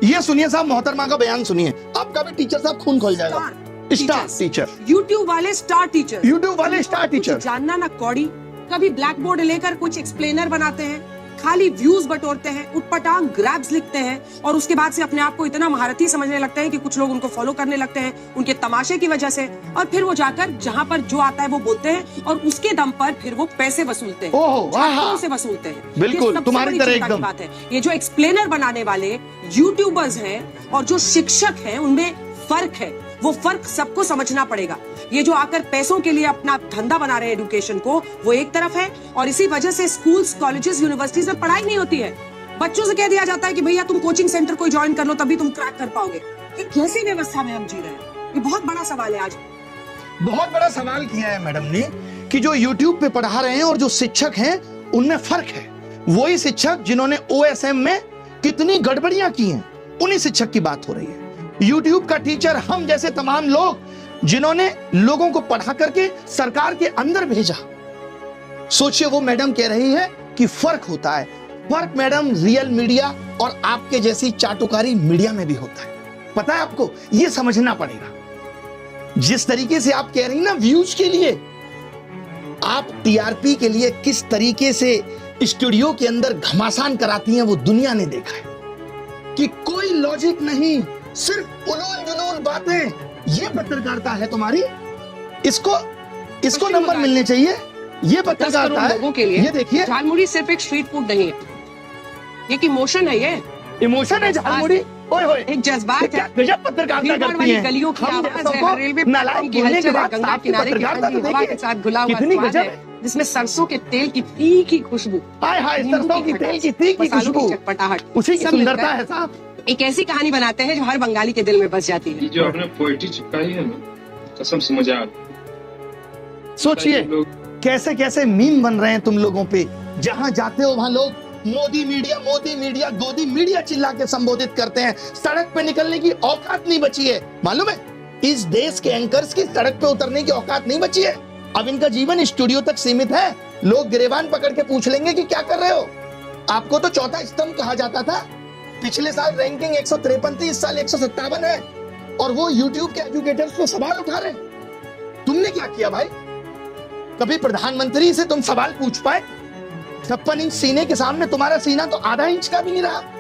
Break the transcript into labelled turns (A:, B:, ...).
A: ये सुनिए साहब, मोहतरमा का बयान सुनिए, आपका भी टीचर साहब खून खोल जाएगा। स्टार टीचर,
B: यूट्यूब वाले स्टार टीचर,
A: यूट्यूब वाले स्टार टीचर,
B: जानना ना कौड़ी, कभी ब्लैक बोर्ड लेकर कुछ एक्सप्लेनर बनाते हैं, खाली व्यूज बटोरते हैं, उटपटांग ग्रैब्स लिखते हैं और उसके बाद से अपने आप को इतना महारथी समझने लगते हैं कि कुछ लोग उनको फॉलो करने लगते हैं उनके तमाशे की वजह से, और फिर वो जाकर जहां पर जो आता है वो बोलते हैं और उसके दम पर फिर वो पैसे वसूलते हैं, छात्रों से वसूलते हैं।
A: बिल्कुल तुम्हारी तरह एकदम
B: बात है। ये जो एक्सप्लेनर बनाने वाले यूट्यूबर्स हैं और जो शिक्षक हैं उनमें फर्क है, वो फर्क सबको समझना पड़ेगा। ये जो आकर पैसों के लिए अपना धंधा बना रहे हैं एजुकेशन को, वो एक तरफ है, और इसी वजह से स्कूल्स, कॉलेजेस, यूनिवर्सिटीज में पढ़ाई नहीं होती है। बच्चों से कह दिया जाता है कि भैया तुम कोचिंग सेंटर कोई ज्वाइन कर लो तभी तुम क्रैक कर पाओगे। ये कैसी व्यवस्था में हम जी रहे हैं? ये बहुत बड़ा सवाल है। आज
A: बहुत बड़ा सवाल किया है मैडम ने कि जो यूट्यूब पे पढ़ा रहे हैं और जो शिक्षक हैं उनमें फर्क है। वही शिक्षक जिन्होंने OSM में कितनी गड़बड़ियां की हैं, उन्हीं शिक्षक की बात हो रही है। यूट्यूब का टीचर हम जैसे तमाम लोग जिन्होंने लोगों को पढ़ा करके सरकार के अंदर भेजा। सोचिए, वो मैडम कह रही है कि फर्क होता है। फर्क मैडम रियल मीडिया और आपके जैसी चाटुकारी मीडिया में भी होता है। पता है आपको, ये समझना पड़ेगा। जिस तरीके से आप कह रही ना व्यूज के लिए, आप TRP के लिए किस तरीके से स्टूडियो के अंदर घमासान कराती हैं वो दुनिया ने देखा है कि कोई लॉजिक नहीं, सिर्फ उलूल जुलूल बातें। ये पत्रकारिता है तुम्हारी? इसको नंबर मिलने चाहिए। ये पत्रकारिता है
B: लोगों के लिए।
A: ये देखिए,
B: झालमुड़ी सिर्फ एक स्ट्रीट फूड नहीं है, ये एक इमोशन है। ये
A: इमोशन है झालमुड़ी, ओए होए,
B: एक जज्बात है।
A: गजब पत्रकारिता करती हैं।
B: गलियों की
A: हम
B: आवाज
A: जैसों
B: है,
A: को
B: रेलवे
A: नालायक बोलने के बाद
B: गंगा
A: आपकी
B: किनारे की
A: पत्रकारिता
B: ठंडी
A: तो
B: हवा
A: देखिए,
B: के साथ घुला हुआ
A: कितनी
B: स्वाद
A: गजब
B: है, जिसमें सरसों के तेल की तीखी खुशबू,
A: हाय हाय, सरसों की तेल की तीखी खुशबू,
B: चटपटाहट,
A: उसी की
B: सब
A: सुंदरता
B: मिलकर
A: है साहब।
B: एक ऐसी कहानी बनाते हैं जो हर बंगाली के दिल में बस जाती है।
C: ये जो आपने पोएट्री चिपकाई है ना, कसम से मजा आ गया।
A: सोचिए कैसे कैसे मीम बन रहे हैं तुम लोगों पे। जहां जाते हो वहां लोग मोदी मीडिया गोदी मीडिया चिल्ला के संबोधित करते हैं। सड़क पे निकलने की औकात नहीं बची है। मालूम है, इस देश के एंकर्स की सड़क पे उतरने की औकात नहीं बची है। अब इनका जीवन स्टूडियो तक सीमित है। लोग गिरेबान पकड़ के पूछ लेंगे कि क्या कर रहे हो। आपको तो चौथा स्तंभ कहा जाता था। पिछले साल रैंकिंग 153 थी, इस साल 157 है, और वो यूट्यूब के एजुकेटर्स को सवाल उठा रहे हैं। तुमने क्या किया भाई? कभी प्रधानमंत्री से तुम सवाल पूछ पाए? 56 इंच सीने के सामने तुम्हारा सीना तो आधा इंच का भी नहीं रहा।